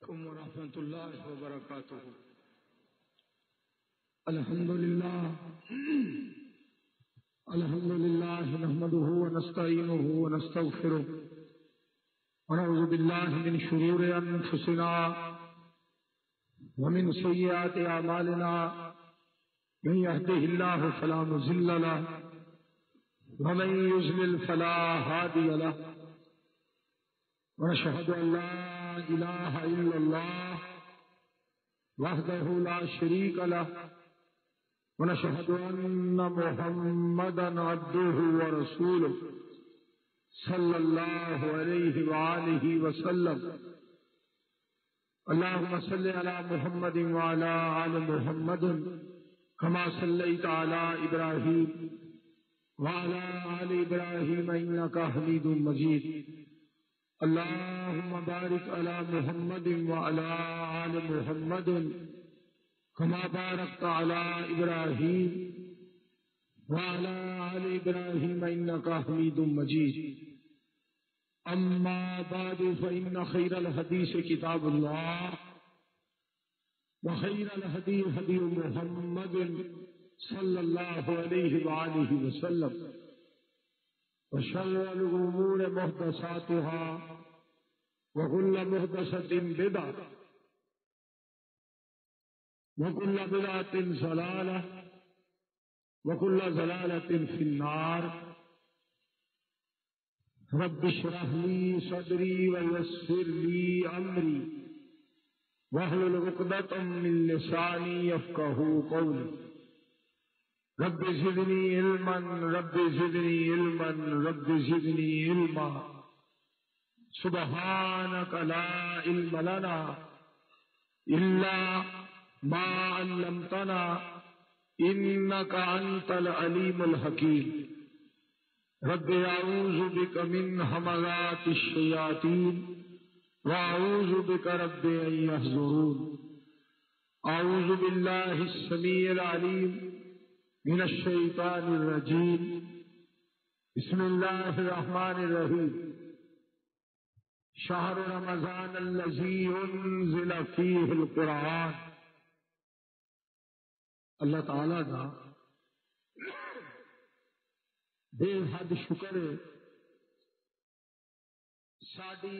علیکم ورحمۃ اللہ وبرکاتہ۔ الحمدللہ نحمده ونستعینه ونستغفره ونعوذ باللہ من شرور انفسنا ومن سیئات اعمالنا، من يهده الله فلا مضل له ومن يضلل فلا هادي له، ونشهد ان لا إله إلا الله وحده لا شريك له، ونشهد أن محمدا عبده ورسوله صلى الله عليه وآله وسلم۔ اللهم صل على محمد وعلى آل محمد كما صليت على إبراهيم وعلى آل إبراهيم إنك حميد مجيد۔ اللهم بارك على محمد وعلى آل محمد كما باركت على إبراهيم وعلى آل إبراهيم إنك حميد مجيد۔ أما بعد، فإن خير الحديث كتاب الله، وخير الهدي هدي محمد صلى الله عليه وآله وسلم، وشر الأمور محدثاتها، وكل محدثة بدعة، وكل بدعة ضلالة، وكل ضلالة في النار۔ رب اشرح لي صدري ويسر لي أمري واحلل عقدة من لساني يفقهوا قولي۔ رب زدني علما، رب زدني علما، رب زدني علما۔ سبحانك لا علم لنا إلا ما علمتنا إنك أنت العليم الحكيم۔ رب أعوذ بك من همزات الشياطين وأعوذ بك رب أن يحضرون۔ أعوذ بالله السميع العليم من الشيطان الرجيم، بسم الله الرحمن الرحيم۔ شهر رمضان الذي أنزل فيه القرآن۔ اللہ تعالیٰ دا بے حد شکر ہے، ساری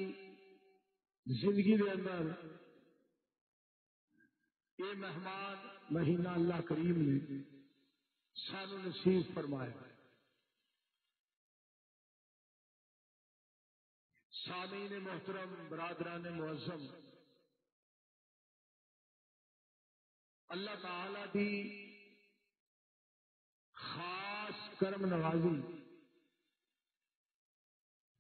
زندگی دے اندر یہ مہمان مہینہ اللہ کریم نے سانو نصیب فرمایا۔ سامعین محترم، برادران معظم، اللہ تعالی دی خاص کرم نوازی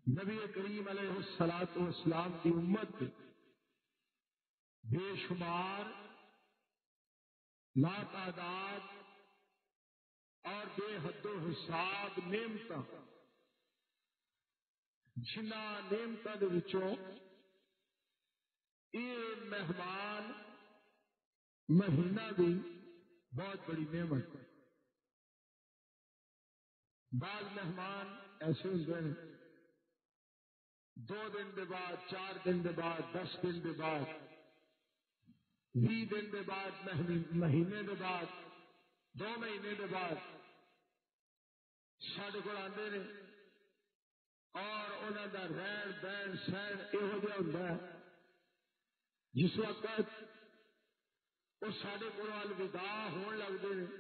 نبی کریم علیہ الصلوۃ والسلام کی امت بے شمار لا تعداد اور بے حد و حساب نعمتاں، جنہ نعمتاں دے وچوں یہ مہمان مہینہ بھی بہت بڑی نعمت ہے۔ بعض مہمان ایسے ہوتے ہیں 2 دن دے بعد، 4 دن دے بعد، 10 دن دے بعد، 20 دن دے بعد، مہینے دے بعد، 2 مہینے دے بعد ساڈے کول آندے نے، اور انہوں کا رہن بہن سہن یہو جہا ہوتا ہے جس وقت وہ سارے کو الوداع ہون لگتے ہیں،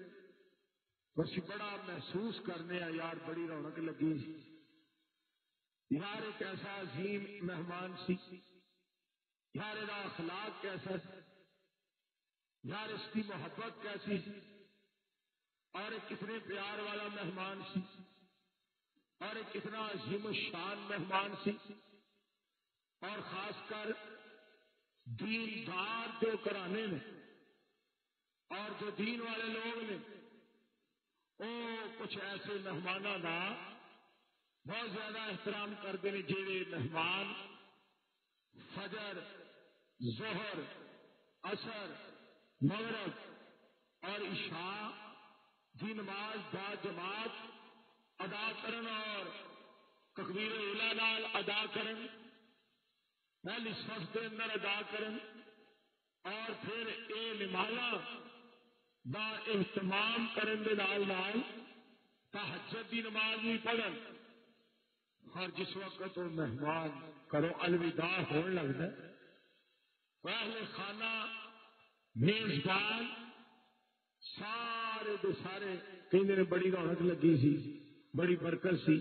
بس بڑا محسوس کرنے ہیں یار بڑی رونق لگی، یار ایک ایسا عظیم مہمان سی، یار یہ اخلاق کیسا سی، یار اس کی محبت کیسی سی، اور ایک کتنے پیار والا مہمان سی، اور ایک کتنا عظیم الشان مہمان سی۔ اور خاص کر دیندار جو گھرانے نے اور جو دین والے لوگ نے، وہ کچھ ایسے مہمانوں کا بہت زیادہ احترام کرتے ہیں، جہے مہمان فجر، ظہر، عصر، مغرب اور عشاء کی نماز با جماعت ادا کرن اور تکبیر اولی نال ادا کرن، پہلی صف کے اندر ادا کرن، اور پھر یہ نمازاں دا اہتمام کرن دے نال نال تہجد دی نماز بھی پڑھن. اور جس وقت وہ مہمان کرو الوداع ہون لگتا ہے اہل خانہ میزبان سارے دے سارے کہندے نے بڑی رونق لگی سی، بڑی برکت سی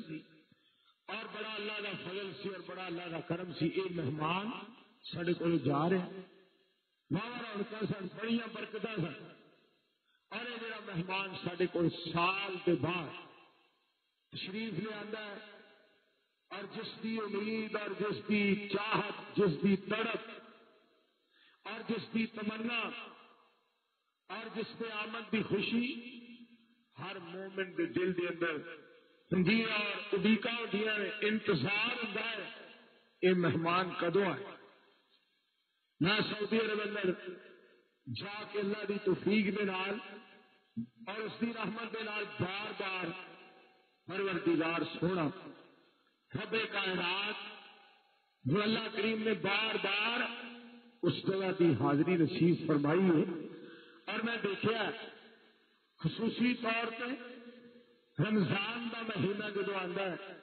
اور بڑا اللہ کا فضل سی اور بڑا اللہ کا کرم سی. یہ مہمان سارے کو جا رہے ہیں، واہ رونق سن، بڑی برکت سن. اور یہ جڑا مہمان سارے کو سال کے بعد تشریف لے آتا ہے اور جس کی امید اور جس کی چاہت، جس کی تڑپ اور جس کی تمنا اور جس پہ آمد کی خوشی ہر مومن کے دل کے اندر ہوں اور اڈیکا ہوتی ہے، انتظار ہوتا ہے یہ مہمان کدو آئے. میں سعودی عرب اندر جا کے اللہ کی توفیق دے نال اور اس کی رحمت دے نال بار بار پروردگار سونا رب کائنات جو اللہ کریم نے بار بار اس جگہ کی حاضری نصیب فرمائی ہے. اور میں دیکھا خصوصی طور پہ رمضان کا مہینہ جدو آتا ہے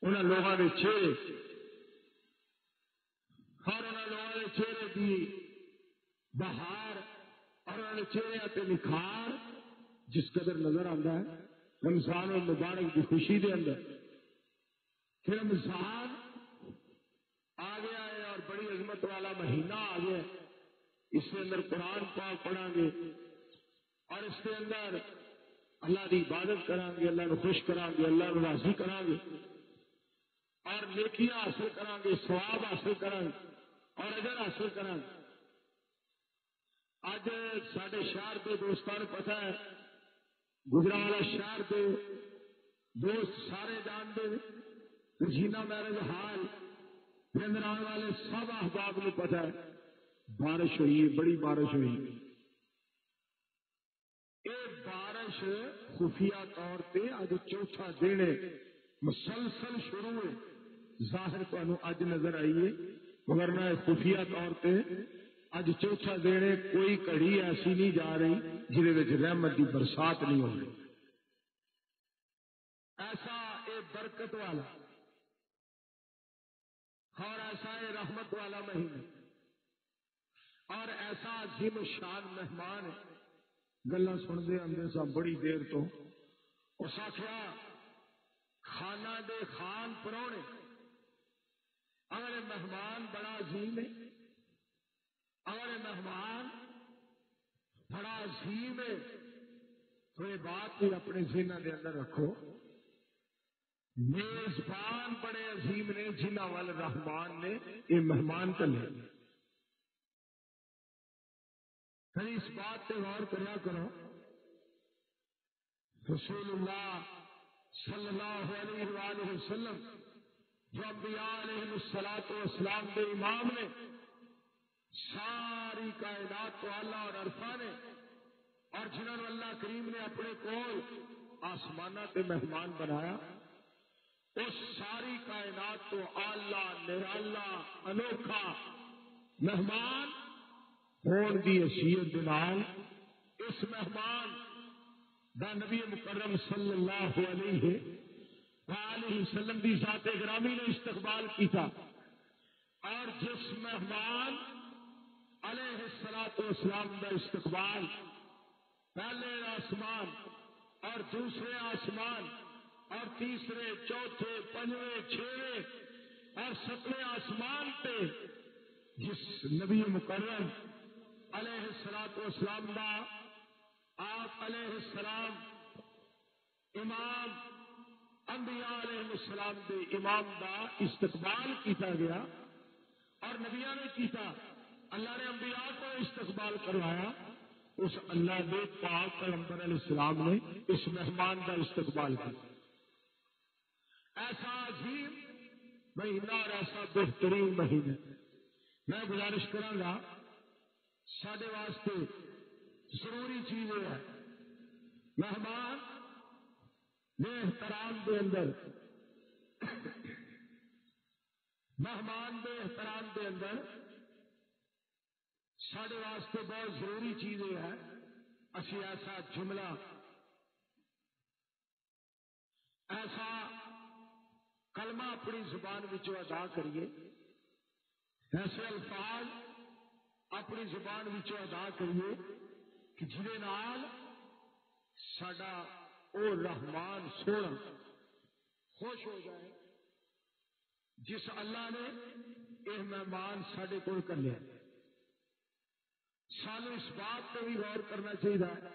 انہوں لوگوں کے چہرے اور انہوں لوگوں کے چہرے کی بہار اور انہوں نے چہرے کے نکھار جس قدر نظر آتا ہے رمضان المبارک کی خوشی دے اندر کہ رمضان آ گیا ہے اور بڑی عظمت والا مہینہ آ گیا ہے. اس کے اندر قرآن پاک پڑھیں گے اور اس کے اندر اللہ کی عبادت کریں گے، اللہ کو خوش کریں گے، اللہ کو راضی کریں گے اور نیکیاں حاصل کریں گے، ثواب حاصل کریں گے اور اجر حاصل کریں گے. اج سارے شہر کے دوستان پتہ ہے گجرانوالا شہر کے دوست سارے جانتے ہیں جینا میرج حال اندر آنے والے سب احباب کو پتہ ہے بارش ہوئی ہے، بڑی بارش ہوئی. یہ بارش خفیہ طور پہ اج چوتھا دن مسلسل شروع ہے. ظاہر تمہیں اج نظر آئی ہے مگر نہ خفیہ طور پہ اج چوتھا دن ہے. کوئی گھڑی ایسی نہیں جا رہی جہد رحمت کی برسات نہیں ہو رہی. ایسا یہ برکت والا اور ایسا یہ رحمت والا مہینہ اور ایسا عظیم شان مہمان ہے. گلا سنتے آتے سا بڑی دیر تو اس آخیا خانہ دے خان پرونے اگر مہمان بڑا عظیم ہے، اگر مہمان بڑا عظیم ہے تو یہ بات بھی اپنے ذہن کے اندر رکھو میزبان بڑے عظیم نے جنہ وال رحمان نے یہ مہمان کلے. اس بات پہ غور کریا کرو رسول اللہ صلی اللہ علیہ وآلہ وسلم جو انبیاء علیہ الصلوۃ والسلام کے امام نے ساری کائنات کو اللہ اور عرفہ نے اور جنہوں نے اللہ کریم نے اپنے کول آسمانہ کے مہمان بنایا اس ساری کائنات کو اعلیٰ نرالا انوکھا مہمان ہون کی حیثیت دنال اس مہمان دا نبی مکرم صلی اللہ علیہ وآلہ وسلم کی ذات گرامی نے استقبال کیا. اور جس مہمان علیہ الصلوۃ والسلام کا استقبال پہلے آسمان اور دوسرے آسمان اور تیسرے چوتھے پنجویں چھویں اور ساتویں آسمان پہ جس نبی مکرم علیہ الصلوۃ والسلام کا آپ علیہ السلام امام انبیاء علیہ السلام کے امام کا استقبال کیتا گیا اور نبیوں نے کیتا اللہ نے انبیاء کو استقبال کروایا. اس اللہ کے پاک پیغمبر علیہ السلام نے اس مہمان کا استقبال کیا. ایسا عظیم مہینہ اور ایسا بہترین مہینہ میں گزارش کروں گا سارے واسطے ضروری چیز یہ ہے مہمان بے احترام کے اندر مہمان بے احترام کے اندر سارے واسطے بہت ضروری چیز یہ ہے اسی ایسا جملہ ایسا کلمہ اپنی زبان وچوں ادا کریے، ایسے الفاظ اپنی زبان وچوں ادا کریے کہ جہدے نال ساڈا او رحمان سونا خوش ہو جائے جس اللہ نے یہ مہمان ساڈے کول کلیا۔ سانو اس بات پہ بھی غور کرنا چاہیے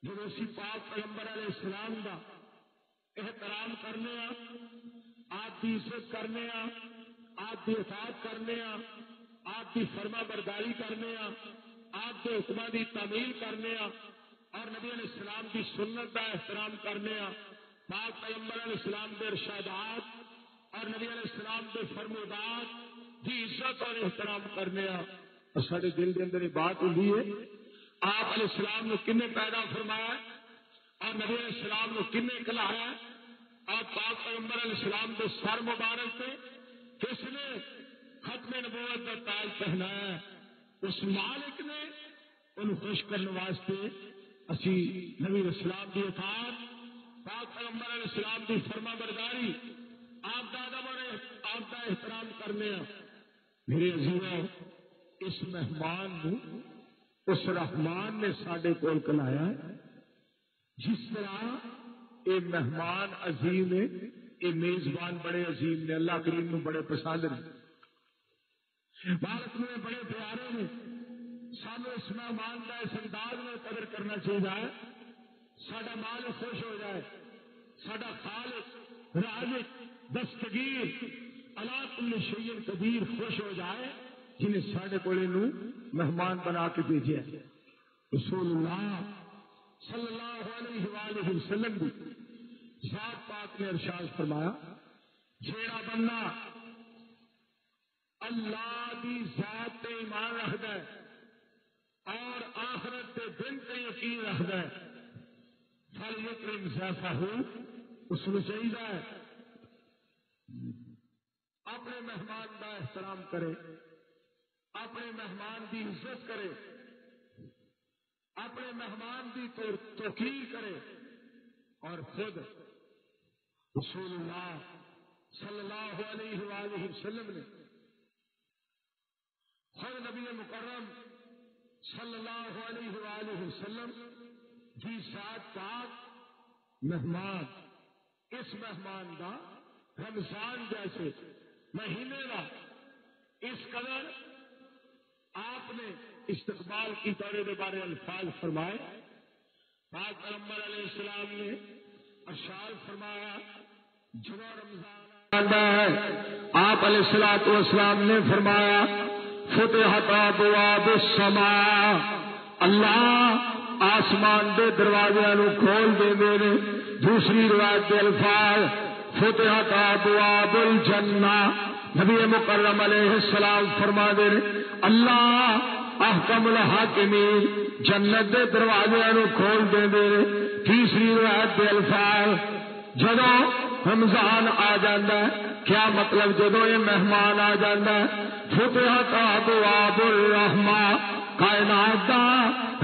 جب اسی پاک پیغمبر علیہ السلام دا احترام کرنے آپ کی عزت کرنے آپ کی اطاعت کرنے آپ کی فرما برداری کرنے آپ کے حکماں کی تعمیل کرنے اور نبی علیہ السلام کی سنت کا احترام کرنے پاک پیغمبر علیہ السلام کے ارشادات اور نبی علیہ السلام کے فرمودات کی عزت اور احترام کرنے اور سارے دل کے اندر یہ بات ہوئی ہے آپ علیہ السلام نے کنے پیدا فرمایا اور نبی علیہ السلام نے کنے کلایا اور پاک پیغمبر علیہ السلام کے سر مبارک سے کس نے ختم نبوت کا تاج پہنایا؟ اس مالک نے ان خوش کرنے واسطے اسی نبی علیہ السلام کی اطاعت پاک پیغمبر علیہ السلام کی فرما برداری آپ کا ادب اور آپ کا احترام کرنے میرے عزیزوں اس مہمان کو اس رحمان نے ساڈے کول کلایا جس طرح یہ مہمان عظیم ہے یہ میزبان بڑے عظیم نے اللہ کریم کو بڑے پسند نے بھارت میں بڑے پیارے نے سانو اس مہمان کا اس انداز میں قدر کرنا چاہیے ساڈا مال خوش ہو جائے ساڈا خالق رازق دستگیر علی کل شیء قدیر خوش ہو جائے جنہیں ساڈے کول مہمان بنا کے بھیجا رسول اللہ صلی اللہ علیہ وآلہ وسلم بھی ذات پاک نے ارشاد فرمایا جیڑا بندہ اللہ دی ذات تے ایمان رکھدا ہے اور آخرت کے دن تے یقین رکھدا ہے فلیکرم ضیفہ اس کو چاہیے اپنے مہمان کا احترام کرے اپنے مہمان کی عزت کرے اپنے مہمان کی توقیر کرے اور خود رسول اللہ صلی اللہ علیہ وآلہ وسلم نے خود نبی مکرم صلی اللہ علیہ وآلہ وسلم کی ذات پاک مہمان اس مہمان کا رمضان جیسے مہینے کا اس قدر آپ نے استقبال کی دورے کے بارے الفاظ فرمائے پاک پیغمبر علیہ السلام نے ارشاد فرمایا جو رمضان ہے آپ علیہ الصلوۃ والسلام نے فرمایا فتحت ابواب السماء اللہ آسمان دے دروازے نو کھول دے میرے دوسری روایت کے الفاظ فتحت ابواب الجنہ نبی مکرم علیہ السلام فرما دے اللہ احکم الحاکمین جنت دے دروازے نو کھول دے دے تیسری روایت کے الفاظ جدوں رمضان آ جاتا ہے کیا مطلب جدوں یہ مہمان آ جاتا ہے فتحت ابواب الرحمہ کائنات دا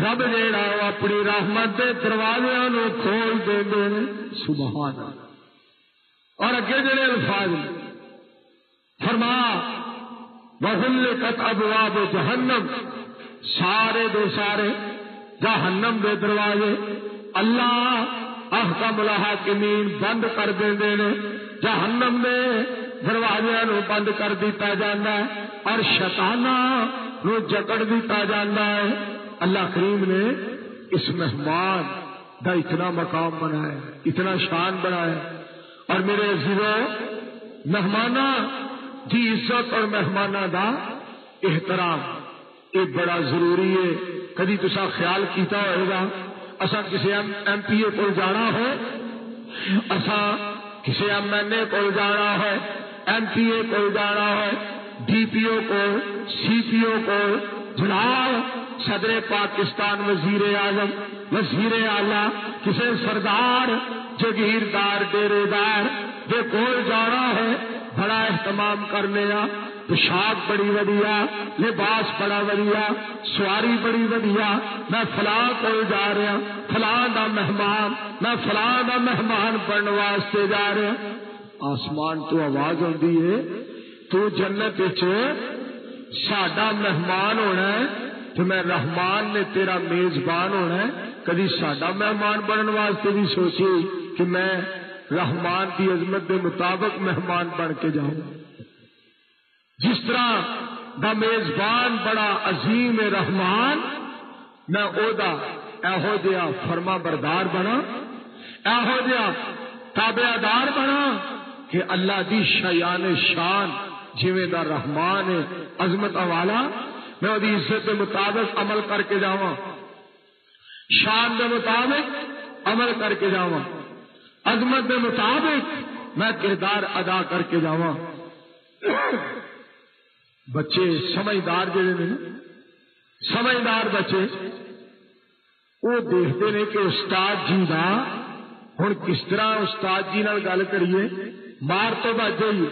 رب جیڑا وہ اپنی رحمت دے دروازے نو کھول دے دے سبحان اللہ اور اگے جڑے الفاظ فرما وغلقت ابواب جہنم سارے دے سارے جہنم دے دروازے اللہ احکم الحاکمین بند کر دے جہنم دے دروازے نو بند کر دیتا جاتا ہے اور شیطاناں نو جکڑ دیتا جاتا ہے اللہ کریم نے اس مہمان دا اتنا مقام بنایا اتنا شان بنایا اور میرے عزیزو مہمانہ دی عزت اور مہمانہ دا احترام یہ بڑا ضروری ہے کدی تسا خیال کیتا ہوئے گا اسا کسی ایم پی اے کو جانا ہو اسا کسی ایم این اے کو جانا ہے ایم پی اے کو جانا ہے ڈی پی او کو سی پی او کو جناب صدر پاکستان وزیر اعظم وزیر اعلیٰ کسی سردار جگیردار ڈیرے دار کے کول جانا ہے بڑا اہتمام کرنے آ، پوشاک بڑی ودیا، لباس بڑا ودیا، سواری بڑی ودیا، میں فلاں کول جا رہا، فلاں دا مہمان، میں فلاں دا مہمان بننے واسطے جا رہا۔ آسمان تو آواز آتی ہے تو جنت وچ ساڈا مہمان ہونا ہے، تو میں رحمان نے تیرا میزبان ہونا ہے۔ کدی ساڈا مہمان بننے واسطے بھی سوچی کہ میں رحمان کی عظمت کے مطابق مہمان بن کے جاؤں۔ جس طرح دا میزبان بڑا عظیم رحمان، میں او دا ایہو جہا فرما بردار بنا، ایہو جہا تابعدار بنا کہ اللہ دی شایان شان جویں دا رحمان ہے عظمت والا، میں وہ عزت کے مطابق عمل کر کے جاواں، شان کے مطابق عمل کر کے جاواں، عظمت کے مطابق میں کردار ادا کر کے جاواں۔ بچے سمجھدار جڑے نے، سمجھدار بچے وہ دیکھتے ہیں کہ استاد جی دا ہن کس طرح استاد جی نال گل کریے، مار تو بچ جائیے،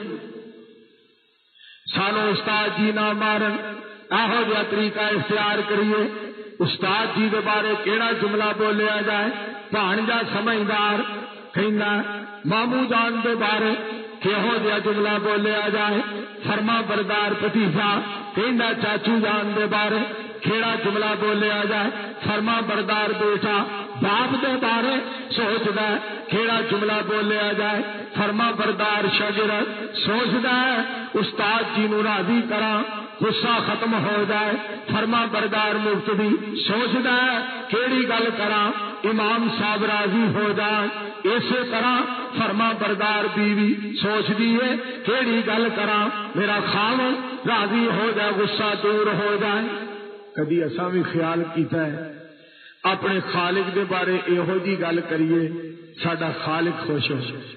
سانو استاد جی نہ مارن، ایہو جہا طریقہ اختیار کریے۔ استاد جی دے بارے کیڑا جملہ بولیا جائے، بھانجا سمجھدار کہنا، مامو جان دے بارے کہو جہا جملہ بولیا جائے، فرما بردار بھتیجا کہنا، چاچو جان دے بارے کیڑا جملہ بولیا جائے، فرما بردار بیٹا باپ دے بارے سوچدا ہے کیڑا جملہ بولیا جائے، فرما بردار شاگرد سوچدا ہے استاد جی نو راضی کراں، غصہ ختم ہو جائے، فرما بردار مقتدی سوچدا ہے کیڑی گل کراں امام صاحب راضی ہو جائے، اسی طرح فرما بردار بیوی سوچدی ہے کیڑی گل کراں میرا خاوند راضی ہو جائے، غصہ دور ہو جائے۔ کدی اساں بھی خیال کیتا ہے اپنے خالق دے بارے یہو جی گل کریے ساڈا خالق خوش ہو جائے،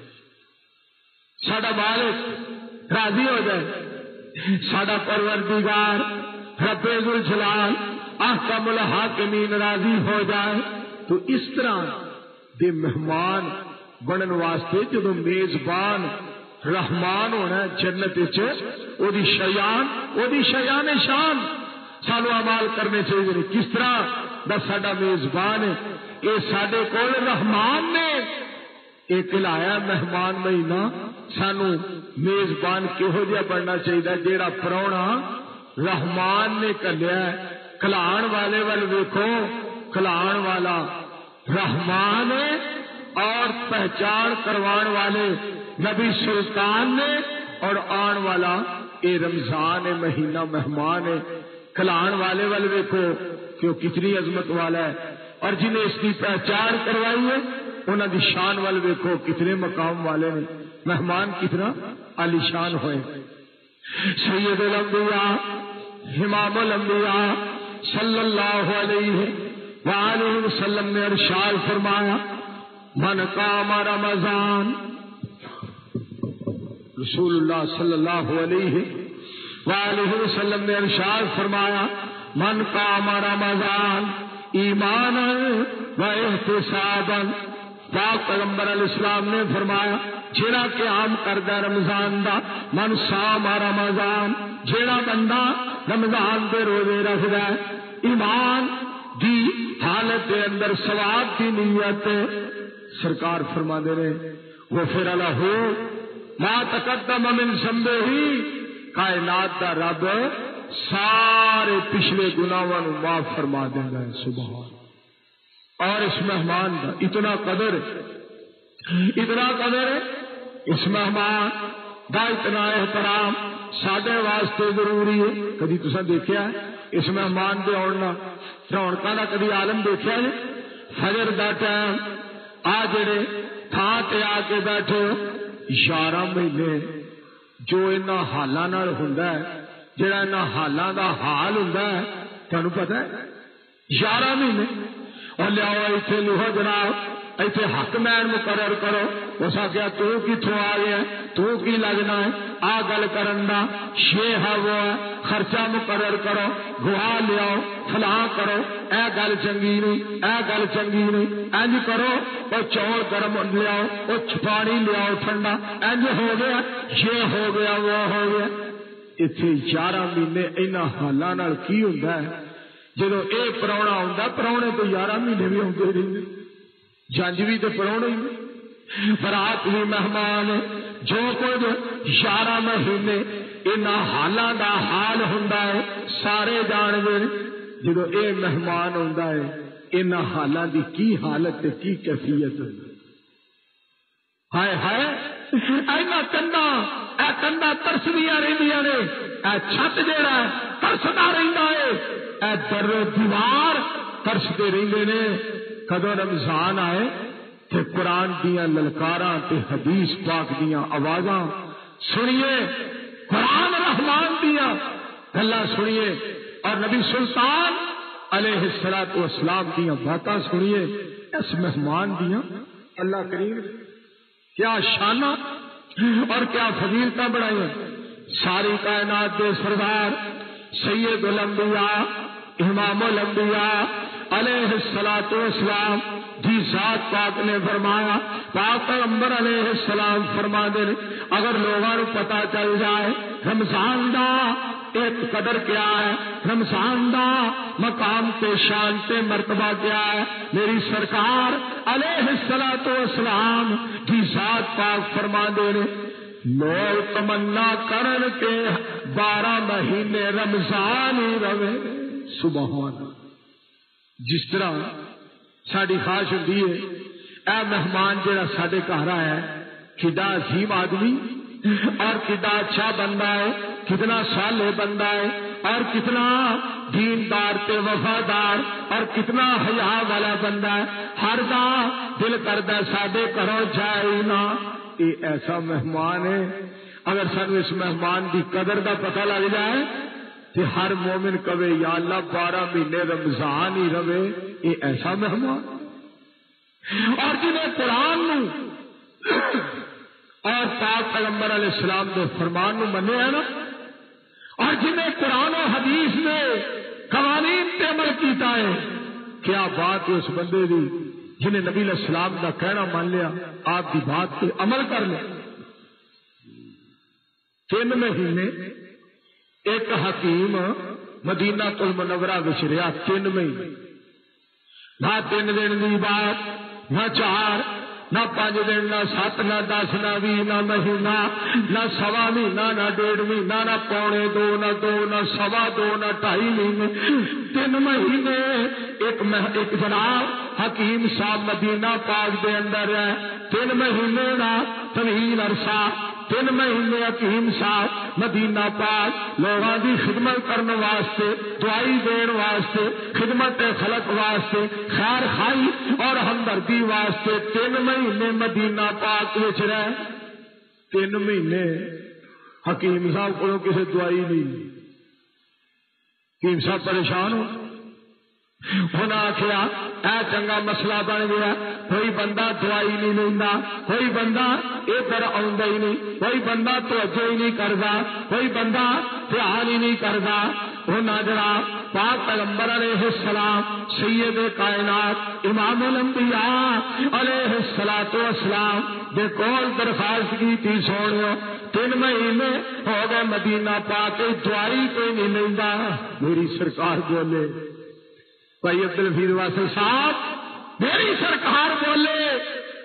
ساڈا مالک راضی ہو جائے، ساڈا پروردگار رب ذوالجلال احکم الحاکمین راضی ہو جائے۔ تو اس طرح دے مہمان بنن واسطے جدوں میزبان رحمان ہونا جنت وچ، او دی شیان شان سانو اعمال کرنے چاہیے۔ کس طرح دا ساڈا میزبان ہے، یہ ساڈے کول رحمان نے ایک لایا مہمان مہینہ، سانو میزبان کہو جہا بننا چاہیے جیڑا پرونا رحمان نے کلیا ہے۔ کلان والے ول ویکھو، کلان والا رحمان ہے اور پہچان کروان والے نبی سلطان نے، اور آن والا اے رمضان ہے مہینہ مہمان ہے۔ کلان والے ول ویکھو کہ وہ کتنی عظمت والا ہے، اور جنہیں اس کی پہچان کروائی ہے انہوں دی شان وال ویکھو کتنے مقام والے نے، مہمان کتنا عالی شان ہوئے۔ سید الانبیاء امام الانبیاء صلی اللہ علیہ وآلہ وسلم نے ارشاد فرمایا، من قام رمضان، رسول اللہ صلی اللہ علیہ وآلہ وسلم نے ارشاد فرمایا، من قام رمضان ایمانا و احتسابا، پاک پیغمبر علیہ السلام نے فرمایا جیڑا قیام کردا رمضان دا، من صام رمضان، جیڑا بندہ رمضان دے روزے رکھدا ہے ایمان دی حالت دے اندر ثواب کی نیت، سرکار فرماندے نے غفر لہ ما تقدم من ذنبہ، کائنات دا رب سارے پچھلے گناہاں نو معاف فرما دیندا ہے، سبحان۔ اور اس مہمان دا اتنا قدر ہے، اس مہمان دا اتنا احترام ساڈے واسطے ضروری ہے۔ کدی تساں دیکھیا ہے اس مہمان دے آنا رونقاں دا کدی عالم دیکھیا ہے؟ فجر دا ٹائم آ جڑے تھان تے آ کے بیٹھے 11 مہینے جو انہاں حالاں نال ہوندا ہے، جڑا انہاں حالاں دا حال ہوندا ہے، تانوں پتہ ہے 11 مہینے اور لیاؤ ایتھے لوہو جناب ایتھے حق مین مقرر کرو. اس آخیا تو کتوں آ گیا, تو کی لگنا ہے آ گل کرن دا, یہ ہے وہ ہے, خرچہ مقرر کرو, گواہ لیاؤ, فلاں کرو, اے گل چنگی نہیں, اے گل چنگی نہیں, انج کرو, وہ چول گرم لیاؤ, وہ پانی لیاؤ ٹھنڈا, انج ہو گیا, یہ ہو گیا, وہ ہو گیا. اتنے 11 مہینے انہاں حالاں نال کی ہوندا ہے. جدو یہ پراؤنا آتا, پراؤنے تو 11 مہینے بھی آتے رہتے, جنج بھی تو پراؤنے ہی, برات بھی مہمان, جو کچھ 11 مہینے انہاں حالاں دا حال ہوندا ہے سارے جانتے ہیں. جدو یہ مہمان آتا ہے انہاں حالاں دی کی حالت تے کی کیفیت ہوتی. ہائے ہائے اینا کندا, اے کندا ترسدیاں رہندیاں نے, اے چھت جیڑا ترسدا رہندا ہے, اے در دیوار ترستے رہندے نے. کدو رمضان آئے تے قرآن دیاں للکاراں تے حدیث پاک دیاں آوازاں سنیے, قرآن رحمان دیاں گلاں سنیے, اور نبی سلطان علیہ الصلوۃ والسلام دیاں باتاں سنیے. اس مہمان دیاں اللہ کریم کیا شانہ اور کیا فضیلتاں بڑھائیں. ساری کائنات دے سردار سید الانبیاء امام الانبیاء علیہ الصلوۃ والسلام جی ذات پاک نے فرمایا, پاک پیغمبر علیہ السلام فرما دے اگر لوگوں کو پتا چل جائے رمضان دا ایک قدر کیا ہے, رمضان دا مقام تے شان تے مرتبہ کیا ہے, میری سرکار علیہ الصلوۃ والسلام کی ذات پاک فرما دے لوگ تمنا کرن کے 12 مہینے رمضان ہی رہے. سبحان. جس طرح ساری خواہش ہوتی ہے اے مہمان جڑا سارے گھر آیا ہے کڈا عظیم آدمی اور کڈا اچھا بندہ ہے, کتنا صالح بندہ ہے, اور کتنا دیندار تے وفادار, اور کتنا حیا والا بندہ ہے. ہر دا دل کردا ساڈے گھروں جائے نا. یہ ایسا مہمان ہے, اگر سانو اس مہمان دی قدر دا پتہ لگ جائے کہ ہر مومن کہے یا اللہ 12 مہینے رمضان ہی رہے. یہ ایسا مہمان, اور جنہیں قرآن نو اور پاک پیغمبر علیہ السلام کے فرمان نو منے ہے نا, اور جنہیں قرآن و حدیث میں قوانین پہ عمل کیتا ہے, کیا بات ہے اس بندے دی جنہیں نبی علیہ السلام کا کہنا مان لیا, آپ کی بات پہ عمل کر لیا. 3 مہینے ایک حکیم مدینہ المنورہ وچ رہا, 3 مہینے, نہ 3 دن کی بات, نہ 4, نہ 5 دن, نہ 7, نہ 10, نہ 20, نہ مہینہ, نہ سوا مہینہ, نہ 1.5 مہینہ, نہ پونے 2, نہ 2, نہ سوا 2, نہ 2.5 مہینے, 3 مہینے. ایک جناب حکیم صاحب مدینہ پاک دے اندر ہے, 3 مہینے کا طویل عرصہ, 3 مہینے حکیم صاحب مدینہ پاک لوگوں کی خدمت کرنے واسطے, دعائی دین واسطے, خدمت خلق واسطے, خیر خائی اور ہمدردی واسطے 3 مہینے مدینہ پاک وچ رہے. 3 مہینے حکیم صاحب کو کسی دعائی نہیں. حکیم صاحب پریشان ہو, انہیں آخیا اے چنگا مسئلہ بن گیا, کوئی بندہ دوائی نہیں لینا, کوئی بندہ ادھر آندا ہی نہیں, کوئی بندہ توجہ ہی نہیں کرتا, کوئی بندہ دھیان ہی نہیں کرتا. انہاں جناب پاک پیغمبر علیہ السلام سید کائنات امام الانبیاء علیہ الصلوۃ والسلام دے کول درخواست کی تھی, سونیو 3 مہینے ہو گئے مدینہ پاک دوائی کوئی نہیں لینا. میری سرکار بولے, بھائی عبد الحفیظ واصل صاحب میری سرکار بولے,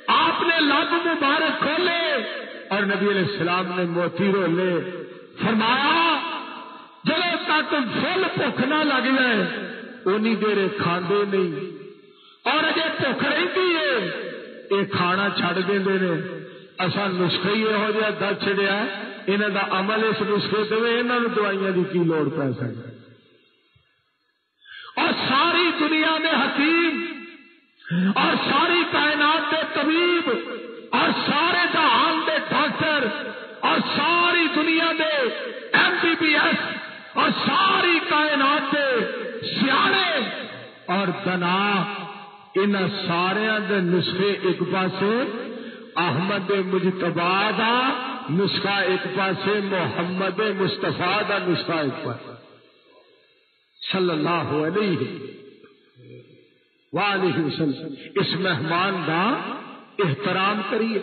آپ نے لب مبارک کھولے اور نبی علیہ السلام نے موتی رولے, فرمایا جلے تک فل بھوک نہ لگ جائے اونی دیر کھاندے نہیں, اور اجے بھوک رہتی ہے یہ کھانا چھڈ دیندے نے. اصا نسخہ ہی یہو جہا دس چڑیا, انہاں دا عمل اس نسخے تے انہاں نوں دوائیاں دی کی لوڑ پے سکتی. اور ساری دنیا میں حکیم اور ساری کائنات کے طبیب اور سارے جہان کے ڈاکٹر اور ساری دنیا کے MBBS اور ساری کائنات کے سیانے اور دنا ان سارے دے نسخے ایک پاسے احمد مجتبی دا نسخہ ایک پاسے محمد مصطفیٰ دا نسخہ ایک پاسے صلی اللہ علیہ وآلہ وسلم. اس مہمان دا احترام کریے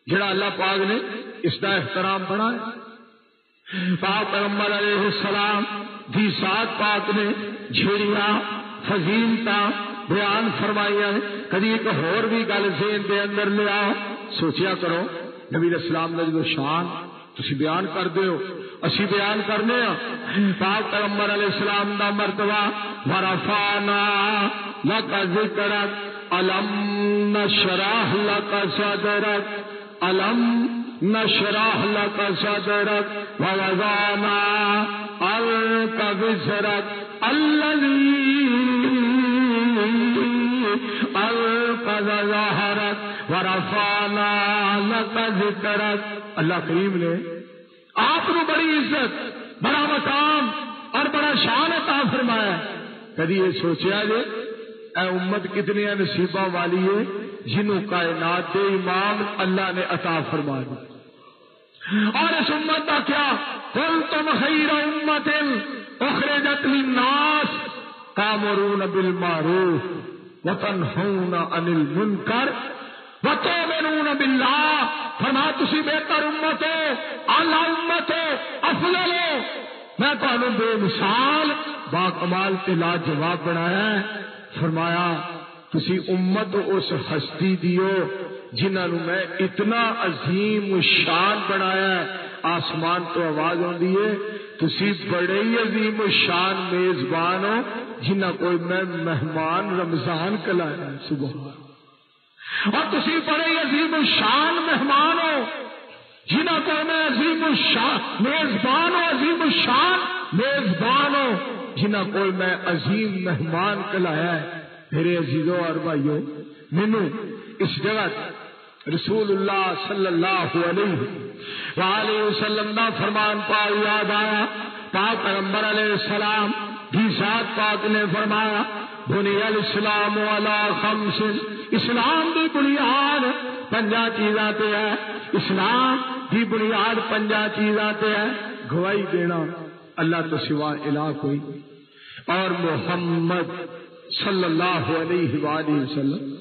جڑا اللہ پاک نے اس دا احترام بنایا. پاک پیغمبر علیہ السلام دی ذات پاک نے جھیڑیاں فضیلتاں بیان فرمائیاں. کدی ایک ہور بھی گل ذہن دے اندر لے آؤ, سوچیا کرو نبی علیہ السلام دا جو شان تسی بیان کر دیو اسی بیان کرنے ہیں. پاک پیغمبر علیہ السلام دا مرتبہ ورفعنا لک ذکرک الم نشرح لک صدرک الم نشرح لک صدرک ووضعنا عنک وزرک الذی انقض ظہرک ورفعنا لک ذکرک. اللہ کریم نے آپ کو بڑی عزت, بڑا مقام اور بڑا شان عطا فرمایا. کدی یہ سوچیا جے اے امت کتنی نصیبہ والی ہے جنہوں کائنات کے امام اللہ نے عطا فرما دی. اور اس امت کا کیا کنتم خیر امت اخرجت للناس تامرون بالمعروف وتنہون عن المنکر وتؤمنون باللہ. فرما تسی بہتر امت ہو, اعلی امت ہو, افضل ہو. میں تمہیں بے مثال با کمال تے لاجواب بنایا ہے. فرمایا تسی امت اس ہستی دیو جنہاں نو میں اتنا عظیم شان بنایا ہے. آسمان تو آواز آندی ہے تسی بڑے ہی عظیم شان میزبان ہو جنہاں کوئی میں مہمان رمضان کلایا. سبحان. اور تسی بڑے عظیم شان مہمان ہو جنہاں کو میں عظیم شان میزبان ہو, عظیم شان میزبان ہو جنہاں کو میں عظیم مہمان کلایا ہے. میرے عزیزوں اور بھائیوں, مینوں اس جگہ رسول اللہ صلی اللہ علیہ وآلہ وسلم دا فرمان پاک یاد آیا. پاک پیغمبر علیہ السلام کی ذات پاک نے فرمایا بنی الاسلام علی خمس. اسلام کی بنیاد پنجا چیزاں تے ہے. اسلام کی بنیاد پنجا چیزاں تے ہے. گواہی دینا اللہ تو سوا الہ کوئی, اور محمد صلی اللہ علیہ وآلہ وسلم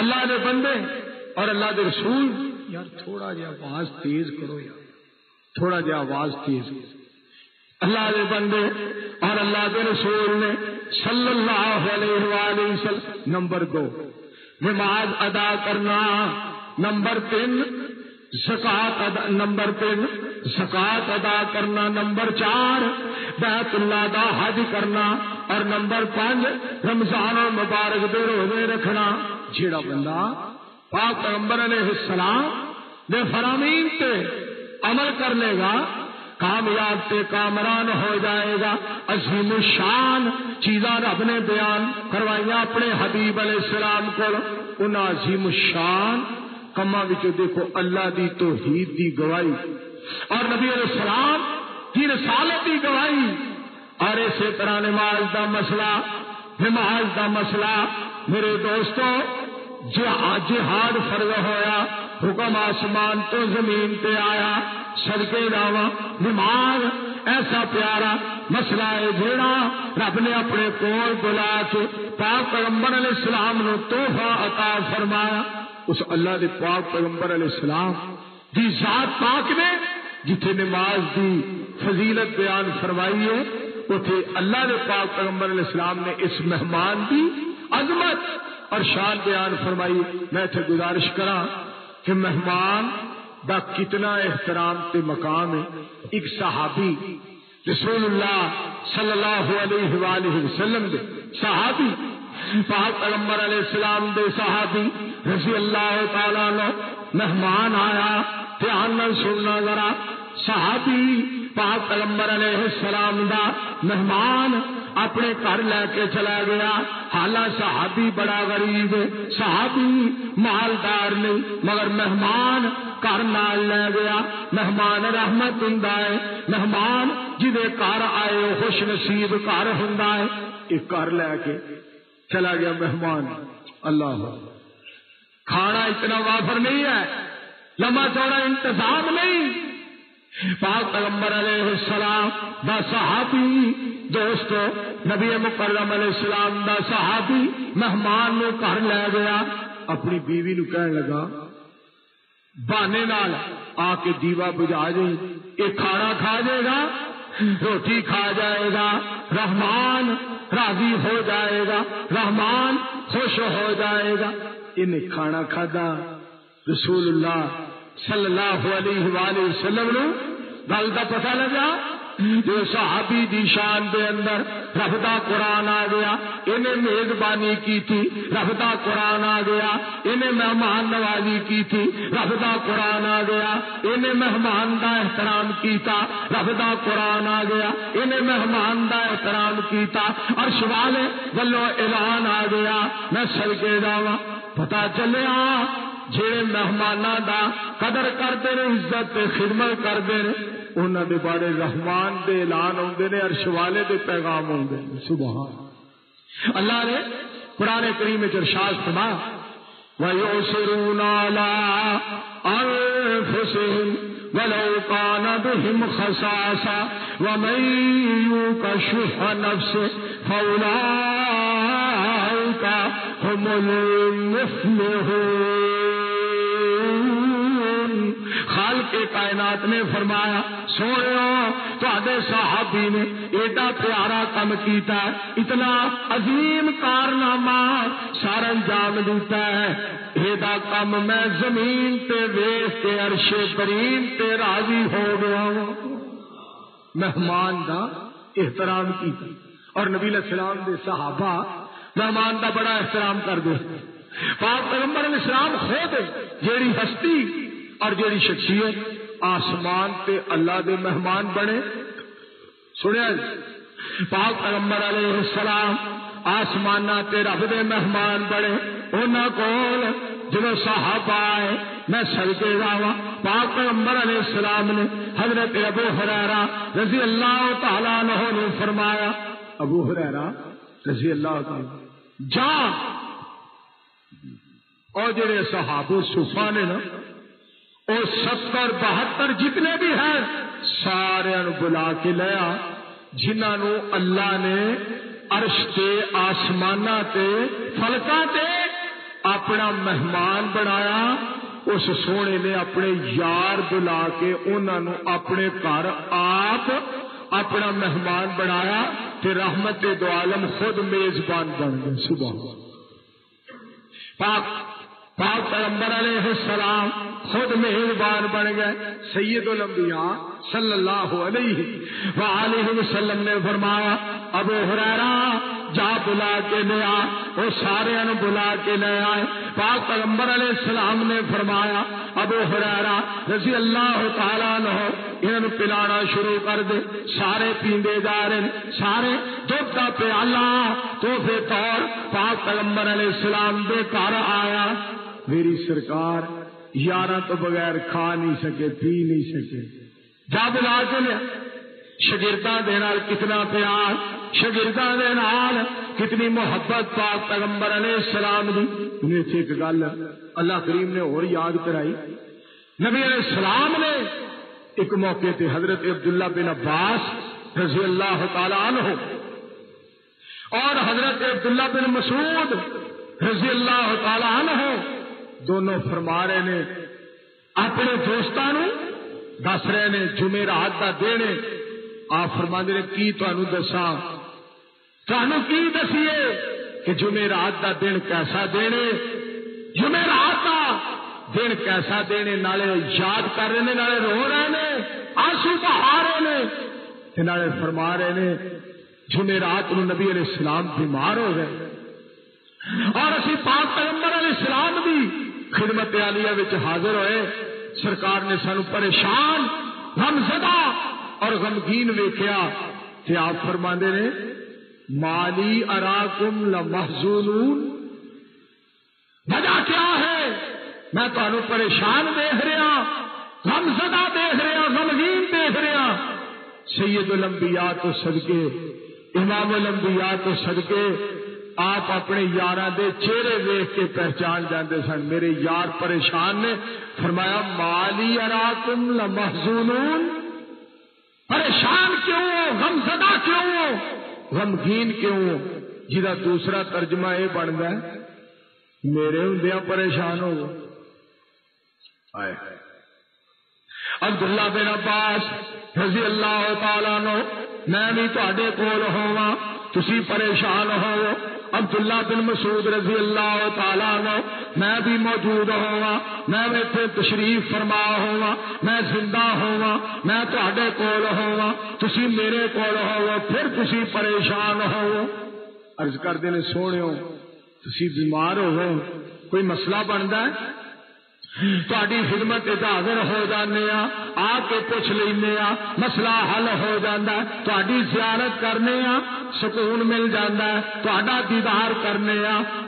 اللہ دے بندے اور اللہ دے رسول. یار تھوڑا جہا آواز تیز کرو یار, تھوڑا جہا آواز تیز کرو. اللہ دے بندے اور اللہ دے رسول نے صلی اللہ علیہ وآلہ وسلم. نمبر 2 نماز ادا کرنا. نمبر 3 زکات ادا. نمبر 3 زکات ادا کرنا. نمبر 4 بیت اللہ دا حج کرنا. اور نمبر 5 رمضان المبارک دے روزے رکھنا. جیڑا بندہ پاک پیغمبر علیہ السلام دے فرامین تے عمل کر لے گا کامیاب تے کامران ہو جائے گا. عظیم الشان چیزاں رب نے بیان کروائیاں اپنے حبیب علیہ السلام کو. ان عظیم الشان کما وچ دیکھو اللہ دی توحید دی گواہی اور نبی علیہ السلام کی رسالت دی گواہی. اور اسی طرح نماز دا مسئلہ, نماز دا مسئلہ میرے دوستو جہاد فرض ہویا, حکم آسمان تو زمین پہ آیا. صدقے جاواں نماز ایسا پیارا مسئلہ ہے جیڑا رب نے اپنے کول بلا کے پاک پیغمبر علیہ السلام نو تحفہ عطا فرمایا. اس اللہ دے پاک پیغمبر علیہ السلام دی ذات پاک نے جتھے نماز دی فضیلت بیان فرمائی ہے اتھے اللہ دے پاک پیغمبر علیہ السلام نے اس مہمان دی عظمت اور شان بیان فرمائی. میں اتھے گزارش کراں کہ مہمان دا کتنا احترام تے مقام ہے. ایک صحابی رسول اللہ صلی اللہ علیہ وآلہ وسلم دے صحابی پاک پیغمبر علیہ السلام دے صحابی رضی اللہ تعالیٰ عنہ مہمان آیا. دھیان نال سننا ذرا. صحابی پاک پیغمبر علیہ السلام دا مہمان اپنے گھر لے کے چلا گیا. حالانکہ صحابی بڑا غریب ہے, صحابی مالدار نہیں, مگر مہمان گھر نال لے گیا. مہمان رحمت ہوندا ہے, مہمان جدے گھر آئے خوش نصیب گھر ہوندا ہے. ایک گھر لے کے چلا گیا مہمان. اللہ کھانا اتنا وافر نہیں ہے، لمبا چوڑا انتظام نہیں. پاک پیغمبر علیہ السلام دا صحابی دوستو، نبی مکرم علیہ السلام دا صحابی مہمان نو گھر لے گیا. اپنی بیوی نو کہنے لگا بہانے نال آ کے دیوا بجھا جائے، یہ کھانا کھا جائے گا، روٹی کھا جائے گا، رحمان راضی ہو جائے گا، رحمان خوش ہو جائے گا. انہیں کھانا کھادا. رسول اللہ صلی اللہ علیہ وآلہ وسلم نو گل دا پتہ لگا. جو صحابی دی شان دے اندر رب دا قرآن آ گیا، انہیں میزبانی کی تھی، رب دا قرآن آ گیا. انہیں مہمان نوازی کی تھی، رب دا قرآن آ گیا. انہیں مہمان دا احترام کیتا، رب دا قرآن آ گیا. انہیں مہمان دا احترام کیتا، عرش والے ولو اعلان آ گیا. میں صدقے جاواں پتا چلیا جڑے مہماناں دا قدر کرتے نے، عزت تے خدمت کرتے نے، انہاں دے بارے رحمان دے اعلان ہوندے نے، عرش والے دے پیغام ہوندے نے. سبحان اللہ نے قرآن کریم میں ارشاد فرمایا وَيُؤْثِرُونَ عَلَىٰ أَنفُسِهِمْ وَلَوْ كَانَ بِهِمْ خَصَاصَةٌ وَمَن يُوقَ شُحَّ نَفْسِهِ فَأُولَٰئِكَ هُمُ الْمُفْلِحُونَ. خالق کائنات نے فرمایا سوڑو تہاڈے صحابی نے ایڈا پیارا کام کیتا ہے، اتنا عظیم کارنامہ سارا انجام دیتا ہے. ایڈا کام میں زمین تے ویکھ کے عرش کریم تے راضی ہو گیا. مہمان دا احترام کیتا، اور نبی علیہ السلام دے صحابہ مہمان دا بڑا احترام کردے. پاک پیغمبر علیہ السلام خود جیڑی ہستی اور جیڑی شخصیت آسمان تے اللہ دے مہمان بنے. سنیا پاک پیغمبر علیہ السلام آسمان تے رب دے مہمان بنے. انہاں کول جدوں صحابہ آئے میں صدقے جاواں پاک پیغمبر علیہ السلام نے حضرت ابو ہریرہ رضی اللہ تعالی عنہ نے فرمایا، ابو ہریرہ رضی اللہ تعالی جا اور جڑے صحابہ صفا نے نا اور 70-72 جتنے بھی ہیں سارے بلا کے لیا، جنہاں نو اللہ نے عرش تے آسمانہ تے فلکاں تے اپنا مہمان بنایا. اس سونے نے اپنے یار بلا کے انہاں نو اپنے گھر آپ اپنا مہمان بنایا تے رحمت دو عالم خود میزبان بن گئے. صبح پاک پیغمبر علیہ السلام خود مہربان بن گئے. سید الانبیاء صلی اللہ علیہ وآلہ وسلم نے فرمایا ابو ہریرہ جا بلا کے لے آ. وہ سارے بلا کے لے آئے. پاک پیغمبر علیہ السلام نے فرمایا ابو ہریرہ رضی اللہ تعالیٰ عنہ انہوں پلانا شروع کر دے. سارے پیندے جا رہے، سارے دودھ کا پیالہ تحفے طور پاک پیغمبر علیہ السلام دے گھر آیا. میری سرکار یاراں تو بغیر کھا نہیں سکے، پی نہیں سکے. جا بلا کے لیا. شاگرداں دے نال کتنا پیار، شاگرداں دے نال کتنی محبت پاک پیغمبر علیہ السلام دی. انہیں ایک گل اللہ کریم نے اور یاد کرائی. نبی علیہ السلام نے ایک موقع تے حضرت عبداللہ بن عباس رضی اللہ تعالی عنہ اور حضرت عبداللہ بن مسعود رضی اللہ تعالی عنہ دونوں فرما رہے نے اپنے دوستاں نو دس رہے نے جمعرات دا دن. آپ فرما دے کی تانوں دساں، تانوں کی دسیے کہ جمعرات دا دن کیسا دن ہے، جمعرات دا دن کیسا دن ہے. نالے یاد کر رہے نے، نالے رو رہے نے، آنسو بہا رہے نے، نالے فرما رہے نے جمعرات نو نبی علیہ السلام بیمار ہو گئے اور اسی پاک پیغمبر علیہ السلام دی خدمت عالیہ وچ حاضر ہوئے. سرکار نے سانو پریشان غمزدہ اور غمگین ویکھیا تے آپ فرماندے نے مالی اراکم لمحزونون. وجہ کیا ہے؟ میں تانوں پریشان دیکھ رہا، غمزدہ دیکھ رہا، غمگین دیکھ رہا. سید الانبیاء تو صدقے، امام الانبیاء تو صدقے آپ اپنے یاراں دے چہرے دیکھ کے پہچان جاندے سن میرے یار پریشان نے. فرمایا مالی اراکم لمحزونون، پریشان کیوں ہو، غم زدہ کیوں ہو، غمگین کیوں ہو؟ جہاں دوسرا ترجمہ یہ بنتا ہے میرے ہوندیاں پریشان ہو. عبداللہ بن عباس رضی اللہ تعالیٰ عنہ، میں بھی تواڈے کول ہوواں تسی پریشان ہو. عبداللہ بن مسعود رضی اللہ تعالیٰ عنہ، میں بھی موجود ہوا، میں اتنے تشریف فرما ہوا، میں زندہ ہوا، میں تواڈے کول ہوا، تسی میرے کول ہو، پھر تسی پریشان ہو. عرض کردے نے سونےو تسی بیمار ہو، کوئی مسئلہ بنتا ہے تہاڈی خدمت حاضر ہو جانے آ کے پوچھ لینے مسئلہ حل ہو جاتا ہے، تہاڈی زیارت کرنے سکون مل جاتا ہے، تہاڈا دیدار کرنے